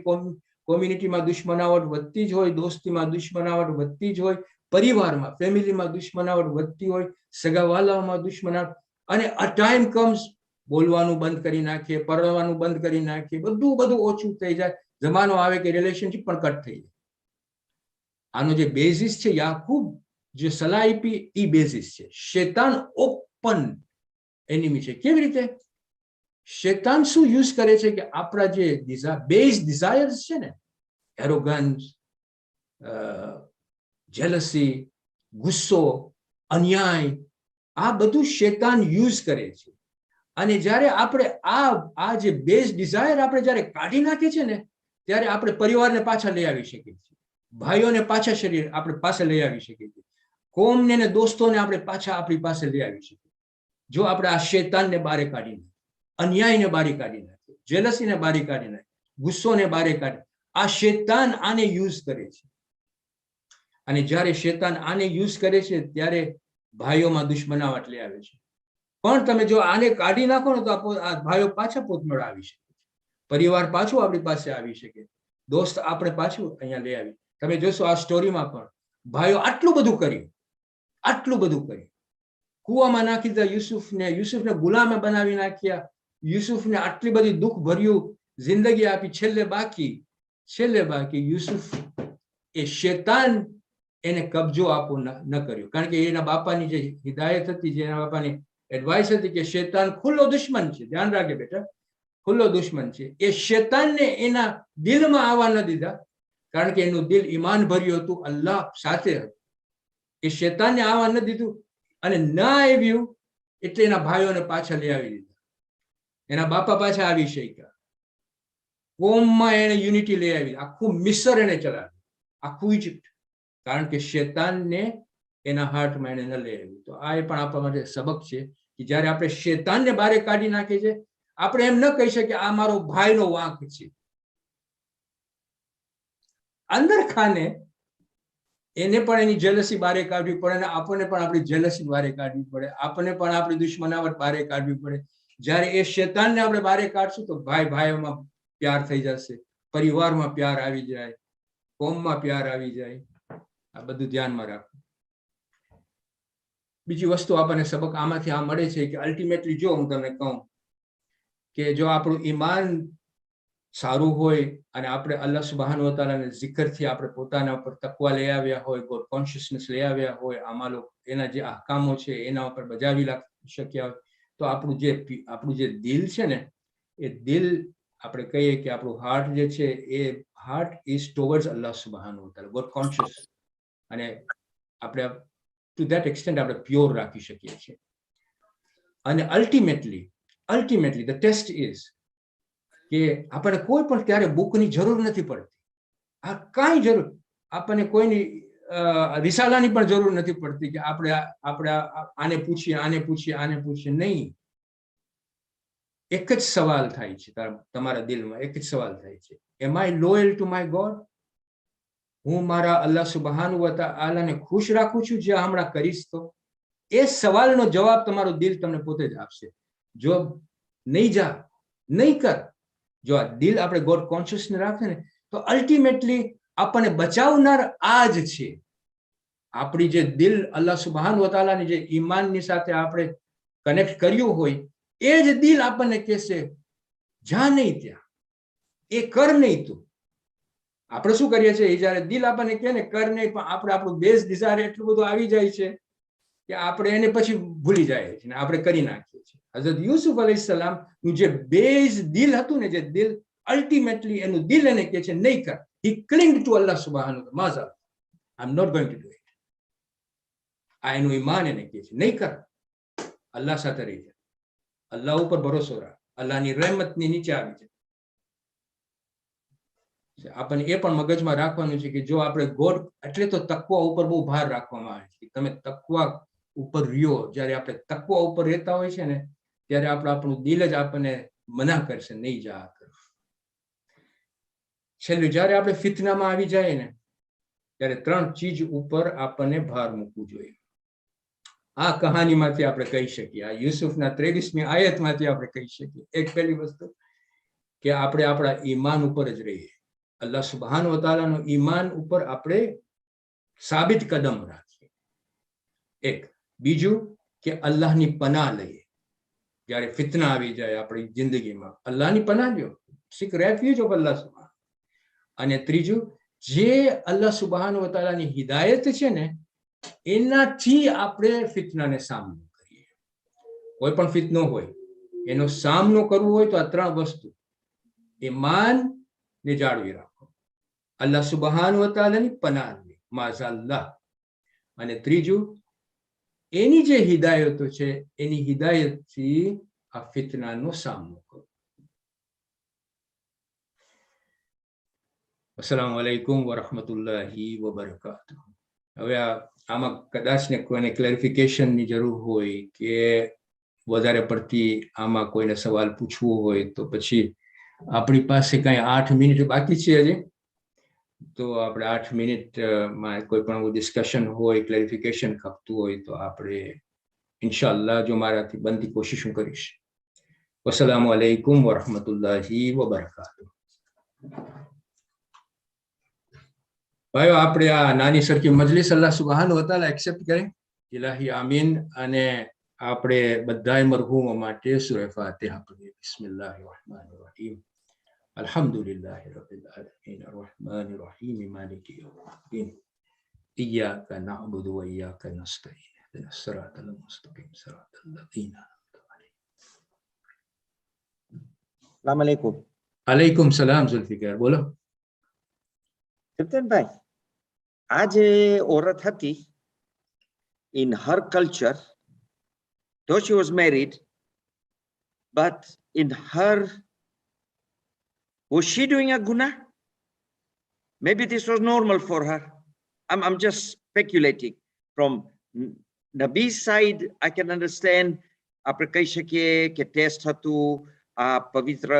કોમ્યુનિટીમાં દુશ્મનાવટ વધતી જ હોય, દોસ્તીમાં દુશ્મનાવટ વધતી જ હોય, પરિવારમાં ફેમિલીમાં દુશ્મનાવટ વધતી હોય, સગાવાલાઓમાં દુશ્મનાવટ. અને અ ટાઈમ કમ્સ બોલવાનું બંધ કરી નાખીએ, પરણવાનું બંધ કરી નાખીએ, બધું ઓછું થઈ જાય. જમાનો આવે કે રિલેશનશીપ પણ કટ થઈ જાય. આનો જે બેઝિસ છે, યાકૂબ જે સલાહ આપી એ બેઝિસ છે. શૈતાન ઓપન એનિમી છે. કેવી રીતે? શૈતાન શું યુઝ કરે છે કે આપણા જે બેઝ ડિઝાયર્સ છે ને, એરોગન્સ, જેલસી, ગુસ્સો, અન્યાય, આ બધું શેતાન યુઝ કરે છે. અને જ્યારે આપણે આ જે બેઝ ડિઝાયર આપણે જ્યારે કાઢી નાખીએ છીએ ને, ત્યારે આપણે પરિવારને પાછા લઈ આવી શકીએ છીએ, ભાઈઓને પાછા શરીર આપણે પાસે લઈ આવી શકીએ છીએ, કોમને ને દોસ્તોને આપણે પાછા આપણી પાસે લઈ આવી શકીએ, જો આપણે આ શેતાનને બારે કાઢી નાખીએ, અન્યાયને બારી કાઢી નાખીએ, જેલસીને બારી કાઢી નાખીએ, ગુસ્સોને બારે કાઢી. આ શેતાન આને યુઝ કરે છે. અને જ્યારે શેતાન આને યુઝ કરે છે ત્યારે ભાઈઓમાં દુશ્મનાવટ લઈ આવે છે. પણ તમે જો આને કાઢી નાખો ને તો આ ભાઈઓ પાછા પોતમેળ આવી શકે, પરિવાર પાછું આપણી પાસે આવી શકે, દોસ્ત આપણે પાછું અહીંયા લઈ આવી. તમે જોશો આ સ્ટોરીમાં પણ ભાઈઓ આટલું બધું કર્યું, કુવામાં નાખી દીધા યુસુફને ગુલામે બનાવી નાખ્યા, યુસુફને આટલી બધી દુઃખ ભર્યું જિંદગી આપી, છેલ્લે બાકી યુસુફ એ શેતાન એને કબજો આપવો ન કર્યો. કારણ કે એના બાપાની જે હિદાયત હતી, જે એના બાપાની એડવાઇસ હતી કે શેતાન ખુલ્લો દુશ્મન છે, ધ્યાન રાખે બેટા, ખુલ્લો દુશ્મન છે. એ શેતાનને એના દિલમાં આવવા ન દીધા, કારણ કે એનું દિલ ઈમાન ભર્યું હતું, અલ્લાહ સાથે હતું. એ શેતાનને આવવા ન દીધું, અને ન આવ્યું એટલે એના ભાઈઓને પાછા લઈ આવી દીધા, એના બાપા પાછા આવી શક્યા, કોમમાં એને યુનિટી લઈ આવી, આખું મિસર એને ચલાવ્યું, આખું ઇજિપ્ત, કારણ કે શેતાનને એના હાર્ટમાં એને ન લઈ આવ્યું. તો આ પણ આપણા માટે સબક છે કે જ્યારે આપણે શેતાનને બહાર કાઢી નાખીએ છીએ, આપણે એમ ન કહી શકીએ આ મારો ભાઈનો વાંક છે. અંદર ખાને એને પણ એની જેલસી બહાર કાઢવી પડે, અને આપણને પણ આપણી જેલસી બહાર કાઢવી પડે, આપણને પણ આપણી દુશ્મનાવટ બહાર કાઢવી પડે. જ્યારે એ શેતાનને આપણે બહાર કાઢશું તો ભાઈઓમાં પ્યાર થઈ જશે, પરિવારમાં પ્યાર આવી જાય, કોમમાં પ્યાર આવી જાય. આ બધું ધ્યાનમાં રાખવું. બીજી વસ્તુ આપણને સબક આમાંથી આ મળે છે કે અલ્ટિમેટલી જો હું તમને કહું કે જો આપણું ઈમાન સારું હોય અને આપણે અલ્લાહ સુબ્હાનહુ વ તઆલાના zikરથી આપણે પોતાના ઉપર તકવા લઈ આવ્યા હોય, ગોડ કોન્શિયસનેસ લઈ આવ્યા હોય, અમાલો એના જે અહકામો છે એના ઉપર બજાવી શક્યા હોય, તો આપણું જે દિલ છે ને, એ દિલ આપણે કહીએ કે આપણું હાર્ટ જે છે એ હાર્ટ ઇઝ ટુવર્ડ્સ અલ્લાહ સુબ્હાનહુ વ તઆલા, ગોડ કોન્શિયસ. અને આપણે ટુ ધેટ એક્સટેન્ટ આપણે પ્યોર રાખી શકીએ છીએ. અને અલ્ટિમેટલી ધ ટેસ્ટ ઇઝ કે આપણને કોઈ પણ ત્યારે બુકની જરૂર નથી પડતી. આ કાંઈ જરૂર, આપણને કોઈની રિસાલાની પણ જરૂર નથી પડતી કે આપણે આને પૂછીએ નહીં. એક જ સવાલ થાય છે તમારા દિલમાં, એક જ સવાલ થાય છે, એમ આઈ લોયલ ટુ માય ગોડ? હું મારા અલ્લાહ સુબ્હાનહુ વ તઆલાને ખુશ રાખું છું જે હમણાં કરીશ? તો એ સવાલનો જવાબ તમારું દિલ તમને પોતે જ આપશે. જો નહીં કર, જો આ દિલ આપણે ગોડ કોન્શિયસને રાખે ને, તો અલ્ટિમેટલી આપણને બચાવનાર આ જ છે. આપણી જે દિલ અલ્લાહ સુબ્હાનહુ વ તઆલાની જે ઈમાનની સાથે આપણે કનેક્ટ કર્યું હોય, એ જ દિલ આપણને કહેશે જા નહીં ત્યાં, એ કર નહીં તું. આપણે શું કરીએ છીએ, જયારે દિલ આપણને કહે ને કર નહીં, પણ આપણે આપણું બેઝ ડિઝાયર એટલું બધું આવી જાય છે કે આપણે એને પછી ભૂલી જાય છે ને આપણે કરી નાખીએ છીએ. હઝરત યુસુફ અલૈહિસ્સલામ નું જે બેઝ દિલ હતું ને, જે દિલ અલ્ટિમેટલી એનું દિલ એને કહે છે નહીં કર. હી ક્લિંગ ટુ અલ્લાહ સુબ્હાનહુ માઝા, I am not going to do it. આ એનું ઈમાન એને કહે છે નહીં કર, અલ્લાહ સાથે રહી જાય, અલ્લાહ ઉપર ભરોસો રાખ, અલ્લાહની રહેમતની નીચે આવી જાય. આપણને એ પણ મગજમાં રાખવાનું છે કે જો આપણે ગોડ, એટલે તો તકવા ઉપર બહુ ભાર રાખવામાં આવે છે. તમે તકવા ઉપર રહ્યો, જ્યારે આપણે તકવા ઉપર રહેતા હોય છે ને, ત્યારે આપણું દિલ જ આપણને મના કરશે નહીં જા કર. છેલ્લું, જ્યારે આપણે ફિતનામાં આવી જાય ને, ત્યારે 3 ચીજ ઉપર આપણને ભાર મૂકવું જોઈએ. આ કહાનીમાંથી આપણે કહી શકીએ, આ યુસુફના 23મી આયતમાંથી આપણે કહી શકીએ. એક પહેલી વસ્તુ કે આપણે આપણા ઈમાન ઉપર જ રહીએ, અલ્લાહ સુબ્હાનહુ વ તઆલાનું ઈમાન ઉપર આપણે સાબિત કદમ રાખીએ. એક. બીજું કે અલ્લાહની પનાહ લઈએ. જ્યારે ફિતના આવી જાય આપણી જિંદગીમાં, અલ્લાહની પનાહ લ્યો, seek refuge of Allah સુબ્હાનહુ. અને ત્રીજું, જે અલ્લાહ સુબ્હાનહુ વ તઆલાની હિદાયત છે ને, એનાથી આપણે ફિતનાને સામનો કરીએ. કોઈ પણ ફિતનો હોય, એનો સામનો કરવો હોય તો આ 3 વસ્તુ ઈમાન ને જાળવી રાખો, અલ્લાહ સુબહાન વ તઆલાની પનાહ લે, માઝાલ્લાહ. અને ત્રીજું, એની જે હિદાયતો છે એની હિદાયતથી આ ફિતનાનો સામનો કરો. અસ્સલામુ અલૈકુમ વરહમતુલ્લાહી વબરકાતુહ. હવે આમાં કદાચ ને કોઈને ક્લેરિફિકેશનની જરૂર હોય કે વધારે પડતી આમાં કોઈને સવાલ પૂછવો હોય તો પછી આપણી પાસે કાંઈ 8 મિનિટ બાકી છે હજી, તો આપણે 8 મિનિટમાં કોઈ પણ ડિસ્કશન હોય, ક્લેરિફિકેશન ખપતું હોય તો આપણે ઇન્શાઅલ્લાહ જો મારાથી બનતી કોશિશ હું કરીશ. વસ્સલામુ અલૈકુમ વરહમતુલ્લાહી વબરકાતુહ. ભાઈઓ, આપણે આ નાની સરખી મજલિસ અલ્લાહ સુબહાન વ તઆલા એક્સેપ્ટ કરે, ઇલાહી આમીન. અને આપણે બધાય મરહૂમો માટે સૂરે ફાતિહા પઢીએ. બિસ્મિલ્લાહિર રહમાનિર રહીમ. અલ્હમ્દુલિલ્લાહી રબ્બિલ આલમીન અર્રહમાનિર રહીમ માલિકી યૌમિદ્દીન ઇય્યાકા નઅબુદુ વ ઇય્યાકા નસ્તઈન ઇહ્દિનસ સિરાતલ મુસ્તકીમ સિરાતલ લઝીના અનઅમતા અલૈહિમ. अस्सलाम वालेकुम। અલૈકુમ સલામ ઝુલ્ફિકાર, બોલો. ભાઈ, આ જે औरत હતી, in her culture, though she was married, but in her, was she doing a guna? Maybe this was normal for her. I'm just speculating. From Nabi's side, I can understand આપણે કહી શકીએ કે ટેસ્ટ હતું, આ પવિત્ર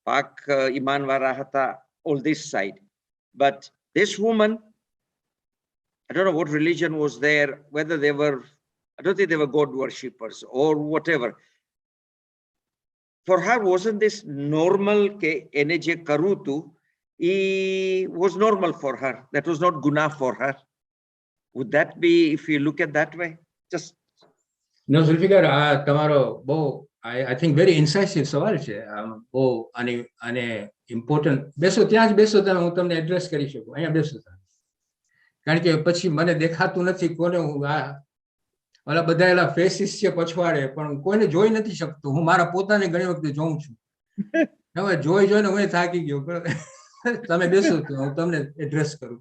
પાક ઈમાન વાળા હતા, all this side. But this woman, I don't know what religion was there, whether they were, I don't think they were God worshippers or whatever. For her, wasn't this normal? Ke ene je karu tu, it was normal for her. That was not guna for her. Would that be, if you look at that way? Just નો ઝુલ્ફિકાર, આ તમારો બહુ આઈ થિંક વેરી ઇન્સાઇસિવ સવાલ છે. બહુ અને ઇમ્પોર્ટન્ટ. બેસો, ત્યાં જ બેસો તમે, હું તમને એડ્રેસ કરી શકું. અહીંયા બેસો તમે, કારણ કે પછી મને દેખાતું નથી કોને હું ઓલા બધા એલા ફેસીસ છે પછવાડે, પણ કોઈને જોઈ નથી શકતો. હું મારા પોતાને ઘણી વખતે જોઉં છું. હવે જોઈને હું થાકી ગયો. તમે બેસો તો હું તમને એડ્રેસ કરું.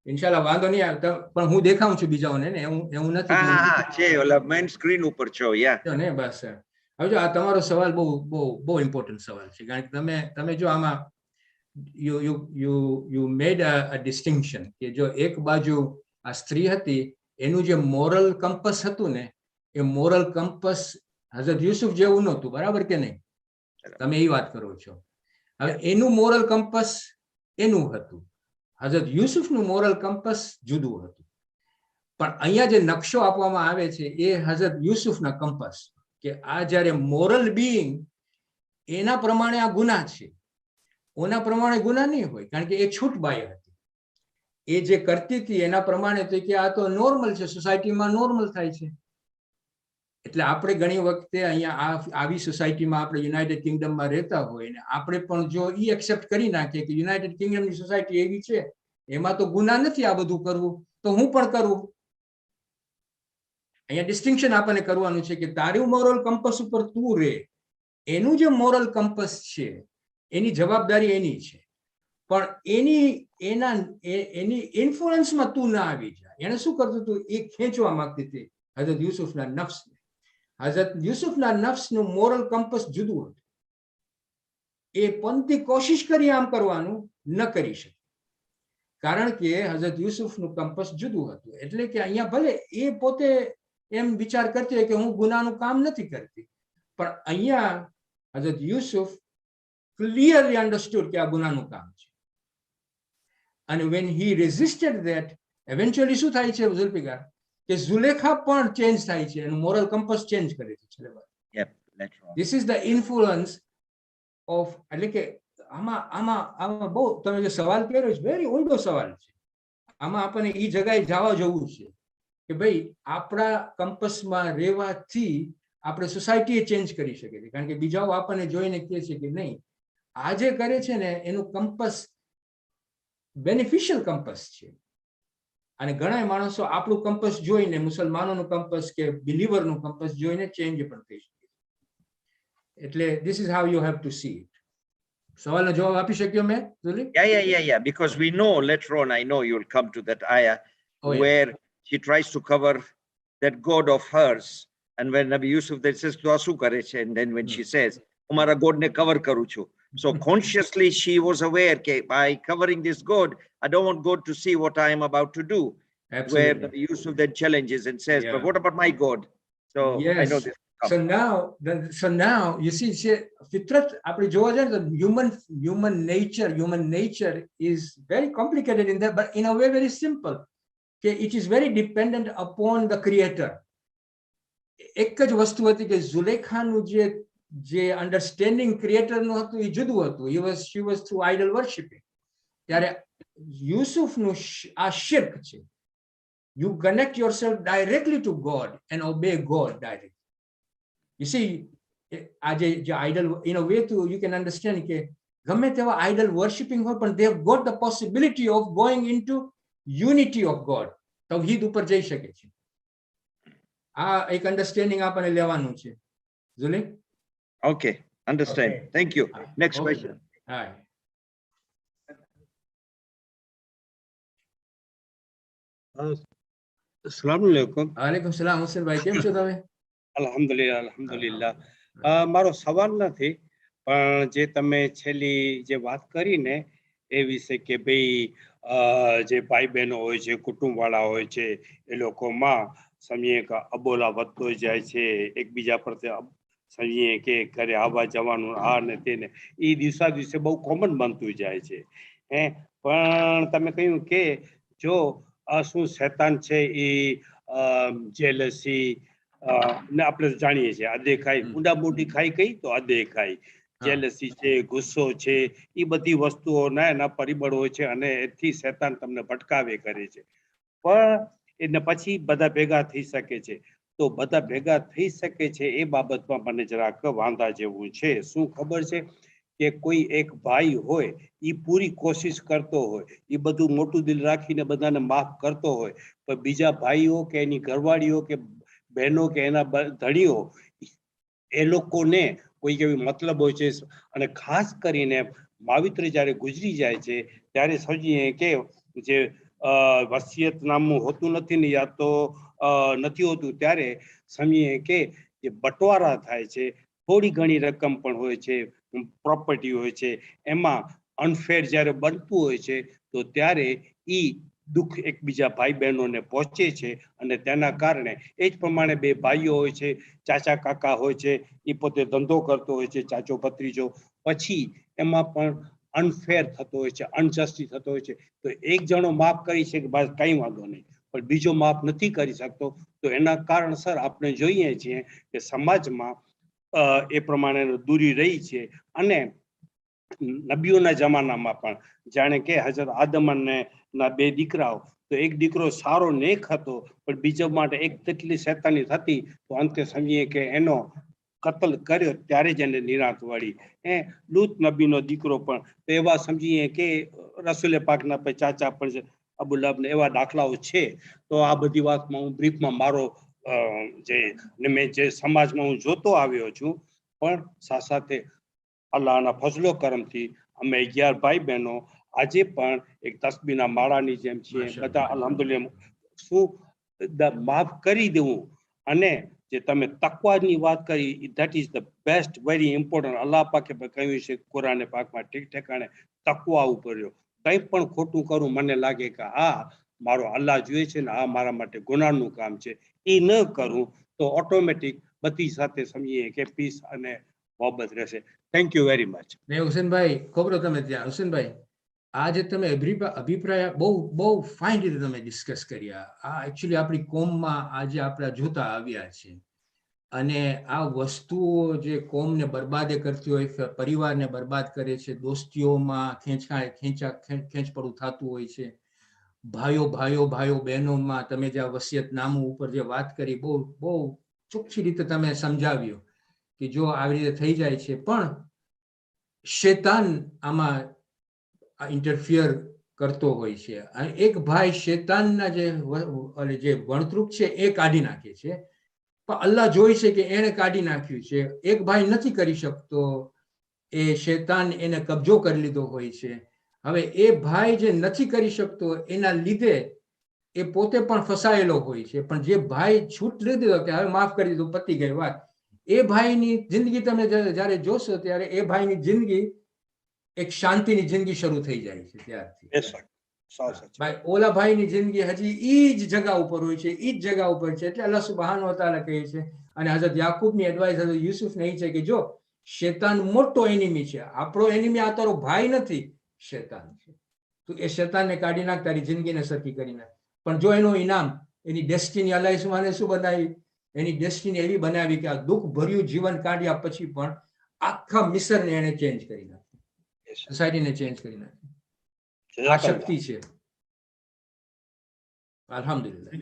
ઇન્શાલ્લાહ વાંધો નહીં આવે, પણ હું દેખાઉં છું બીજાઓને ને, એવું નથી છે ઓલા મેઇન સ્ક્રીન ઉપર છો ને. બસ હવે જો આ તમારો સવાલ બહુ બહુ બહુ ઇમ્પોર્ટન્ટ સવાલ છે, કારણ કે તમે જો આમાં યુ મેડ અ ડિસ્ટિંક્શન કે જો એક બાજુ આ સ્ત્રી હતી, એનું જે મોરલ કમ્પસ હતું ને, એ મોરલ કમ્પસ હઝરત યુસુફ જેવું નહોતું. બરાબર કે નહીં? તમે એ વાત કરો છો. હવે એનું મોરલ કમ્પસ એનું હતું, હઝરત યુસુફનું મોરલ કમ્પસ જુદું હતું. પણ અહીંયા જે નકશો આપવામાં આવે છે એ હઝરત યુસુફના કમ્પસ, કે આ જ્યારે મોરલ બીઈંગ એના પ્રમાણે આ ગુના છે, ઓના પ્રમાણે ગુના નહીં હોય, કારણ કે એ છૂટબાઈ હતી. એ જે કરતી હતી એના પ્રમાણે તો કે આ તો નોર્મલ છે, સોસાયટીમાં નોર્મલ થાય છે. એટલે આપણે ઘણી વખતે અહીંયા આવી સોસાયટીમાં, આપણે યુનાઇટેડ કિંગડમમાં રહેતા હોય ને, આપણે પણ જો એ એક્સેપ્ટ કરી નાખીએ કે યુનાઇટેડ કિંગડમની સોસાયટી એવી છે, એમાં તો ગુના નથી આ બધું કરવું, તો હું પણ કરું. અહીંયા ડિસ્ટિંક્શન આપણને કરવાનું છે કે તારું મોરલ કમ્પસ ઉપર તું રે, એનું જે મોરલ કમ્પસ છે એની જવાબદારી એની છે, પણ એની ઇન્ફ્લુઅન્સમાં તું ના આવી જાય. એને શું કરતું હતું? એ ખેંચવા માંગતી હતી હઝરત યુસુફના નફ્સને. હઝરત યુસુફના નફ્સનું મોરલ કમ્પસ જુદું હતું. એ પંથી કોશિશ કરી આમ કરવાનું, ન કરી શકે, કારણ કે હઝરત યુસુફનું કમ્પસ જુદું હતું. એટલે કે અહીંયા ભલે એ પોતે એમ વિચાર કરતી હોય કે હું ગુનાનું કામ નથી કરતી, પણ અહીંયા હઝરત યુસુફ ક્લિયરલી અન્ડરસ્ટુડ કે આ ગુનાનું કામ છે. અને વેન હી રેઝિસ્ટેડ ધેટ, એવેન્ચ્યુઅલી શું થાય છે ઝુલ્ફિકાર, કે ઝુલેખા પણ ચેન્જ થાય છે, એનું મોરલ કમ્પસ ચેન્જ કરે છે. This is the influence of. એટલે કે આમાં બહુ તમે જે સવાલ કર્યો છે, વેરી ઊંડો સવાલ છે. આમાં આપણને એ જગ્યાએ જવા જવું છે કે ભાઈ આપણા કમ્પસમાં રહેવાથી આપણે સોસાયટી ચેન્જ કરી શકીએ છીએ, કારણ કે બીજાઓ આપણને જોઈને કહે છે કે નહીં, આ જે કરે છે ને એનું કમ્પસ બેનિફિશિયલ કમ્પસ છે. અને ઘણા માણસો આપણું કમ્પસ જોઈને, મુસલમાનોનું કમ્પસ કે બિલીવરનું કમ્પસ જોઈને ચેન્જ પણ થઈ શકે. એટલે this is how you have to C it. સવાલનો જવાબ આપી શક્યો મેં, ઝુલી? Yeah. Because we know later on, I know you'll come to that ayah Oh, yeah. where she tries to cover that God of hers. And when Nabi Yusuf then says, "Tu asu kare che," and then when she says, "Umara God ne cover karu chu." So consciously she was aware that by covering this God, I don't want God to see what I am about to do. Where Absolutely. Nabi Yusuf then challenges and says, Yeah. "But what about my God?" So I know Yes. this. So now you see, fitrat આપણે જોવા જાય તો human nature is very complicated in that, but in a way very simple. Okay, it is very dependent upon the creator. એક જ વસ્તુ હતી કે ઝુલેખાનું જે અંડરસ્ટેન્ડિંગ ક્રિએટરનું હતું એ જુદું હતું. She was through idol worshipping. ત્યારે યુસુફનું આ શિર્ક છે. You connect yourself directly to God and obey God directly. You see, idol, in a way you can understand કે ગમે તેવા idol worshipping હોય પણ they have got the possibility of going into unity of God. Thowheeth ઉપર જઈ શકે છે. આ એક અંડરસ્ટેન્ડિંગ આપણને લેવાનું છે. ઝુલી? Okay, understand. Okay. Thank you. Next Okay. question. Hi. અસલામુ અલૈકુમ. વાલેકુમ સલામ હુસેનભાઈ, કેમ છો તમે? અલ્હમ્દુલિલ્લાહ. મારો સવાલ નથી, પણ જે તમે છેલ્લી જે વાત કરી ને એ વિશે કે ભાઈ જે ભાઈ બહેનો હોય છે, કુટુંબવાળા હોય છે, એ લોકોમાં સમયે અબોલા વધતો જાય છે, એકબીજા પર સમયે કે ઘરે આવવા જવાનું આ ને તેને એ દિવસે બહુ કોમન બનતું જાય છે. પણ તમે કહ્યું કે જો શું શૈતાન છે એ જેલસી ને આપણે જાણીએ છીએ, અદેખાઈ, ઊંડા મોટી ખાઈ કઈ તો અદેખાઈ, જેલસી છે, ગુસ્સો છે, એ બધી વસ્તુઓના એના પરિબળ હોય છે અને એથી શૈતાન તમને ભટકાવે કરે છે. પણ એને પછી બધા ભેગા થઈ શકે છે. તો બધા ભેગા થઈ શકે છે એ બાબતમાં મને જરાક વાંધા જેવું છે. શું ખબર છે કે કોઈ એક ભાઈ હોય એ પૂરી કોશિશ કરતો હોય, એ બધું મોટું દિલ રાખીને બધાને માફ કરતો હોય, પણ બીજા ભાઈઓ કે એની ઘરવાળીઓ કે બહેનો કે એના ધણીઓ એ લોકોને કોઈ એવી મતલબ હોય છે. અને ખાસ કરીને માવિત્ર જ્યારે ગુજરી જાય છે ત્યારે સમજીએ કે જે વસિયતનામું હોતું નથી ને યા તો નથી હોતું, ત્યારે સમજીએ કે જે બટવારા થાય છે, થોડી ઘણી રકમ પણ હોય છે, પ્રોપર્ટી હોય છે, એમાં અનફેર જ્યારે બનતું હોય છે તો ત્યારે એ દુઃખ એકબીજા ભાઈ બહેનોને પહોંચે છે. અને તેના કારણે એ જ પ્રમાણે બે ભાઈઓ હોય છે, ચાચા કાકા હોય છે, એ પોતે ધંધો કરતો હોય છે, ચાચો ભત્રીજો, પછી એમાં પણ અનફેર થતો હોય છે, અનજસ્ટી થતો હોય છે. તો એક જણો માફ કરી છે કે બસ કંઈ વાંધો નહીં, પણ બીજો માફ નથી કરી શકતો. તો એના કારણસર આપણે જોઈએ છીએ કે સમાજમાં એ પ્રમાણે દૂરી રહી છે. અને નબીઓના જમાનામાં પણ જાણે કે હજરત આદમ અને ના બે દીકરાઓ, તો એક દીકરો સારો નેક હતો પણ બીજો માટે એક તેટલી શૈતાની થતી તો અંતે સમજીએ કે એનો કતલ કર્યો, ત્યારે જ એને નિરાંત વળી. લૂત નબીનો દીકરો પણ તો એવા સમજીએ કે રસૂલે પાકના ચાચા પણ છે, અબુ લહબ ને એવા દાખલાઓ છે. તો આ બધી વાતમાં હું બ્રીફમાં મારો મેં જે સમાજમાં હું જોતો આવ્યો છું, પણ સાથે અલ્લાહના ફઝલો કરમથી અમે 11 ભાઈ બહેનો આજે પણ એક તસ્બીહના માળાની જેમ છીએ. બધા અલ્હમ્દુલિલ્લાહ શું માફ કરી દેવું. અને જે તમે તકવાની વાત કરી, that is the best, very important. અલ્લાહ પાકે કહ્યું છે કુરાને પાકમાં ઠીક ઠેકાણે તકવા ઉપર રહ્યો. કંઈ પણ ખોટું કરું મને લાગે કે આ મારો અલ્લાહ જોઈએ છે ને આ મારા માટે ગુનાહનું કામ છે, એ ન કરું તો ઓટોમેટિક બધી સાથે સમજીએ કે પીસ અને મોહબ્બત રહેશે. Thank you very much. Husenbhai, ખબરો તમે ત્યાં. હુસેનભાઈ, આ જે તમે અભિપ્રાય બહુ ફાઇન રીતે તમે ડિસ્કસ કર્યા. આ એકચ્યુઅલી આપણી કોમમાં આજે આપણે જોતા આવ્યા છે. અને આ વસ્તુઓ જે કોમને બરબાદ કરતી હોય, પરિવારને બરબાદ કરે છે, દોસ્તીઓમાં ખેંચપડું થતું હોય છે, ભાઈઓ બહેનોમાં તમે જે વસિયતનામું ઉપર જે વાત કરી, બહુ ચોખ્ખી રીતે તમે સમજાવ્યું કે જો આવી રીતે થઈ જાય છે. પણ શૈતાન આમાં ઇન્ટરફિયર કરતો હોય છે. અને એક ભાઈ શૈતાનના જે વર્તણૂક છે એ કાઢી નાખે છે, પણ અલ્લાહ જોઈ છે કે એણે કાઢી નાખ્યું છે. એક ભાઈ નથી કરી શકતો એ શેતાન એને કબજો કરી લીધો હોય છે. હવે એ ભાઈ જે નથી કરી શકતો એના લીધે એ પોતે પણ ફસાયેલો હોય છે, પણ જે ભાઈ છૂટ લીધો કે હવે માફ કરી દીધું, પતી ગઈ વાત, એ ભાઈની જિંદગી તમે જ્યારે જોશો ત્યારે એ ભાઈની જિંદગી એક શાંતિની જિંદગી શરૂ થઈ જાય છે ત્યારથી. બેશક, સાવ સાચી. ભાઈ ઓલા ભાઈની જિંદગી હજી ઈ જ જગા ઉપર હોય છે, ઈ જ જગા ઉપર છે. એટલે અલ્લાહ સુબ્હાનહુ વ તઆલા કહે છે, અને હઝરત યાકૂબની એડવાઇસ હઝરત યુસુફને એ છે કે જો શેતાન મોટો એનિમી છે, આપણો એનિમી આ તારો ભાઈ નથી, શેતાન છે. તો એ શેતાનને કાઢી નાખ, તારી જિંદગીને સરખી કરી નાખ. પણ જો એનો ઇનામ, એની ડેસ્ટિની અલ્લાહ સુબ્હાને શું બનાવી? એની ડેસ્ટિની એવી બનાવી કે આ દુઃખ ભર્યું જીવન કાઢ્યા પછી પણ આખા મિસરને એને ચેન્જ કરી નાખી, બેશક. સોસાયટીને ચેન્જ કરી નાખી. આ જઝાકલ્લાહ. શક્તિ છે. અલ્હમ્દુલિલ્લાહ.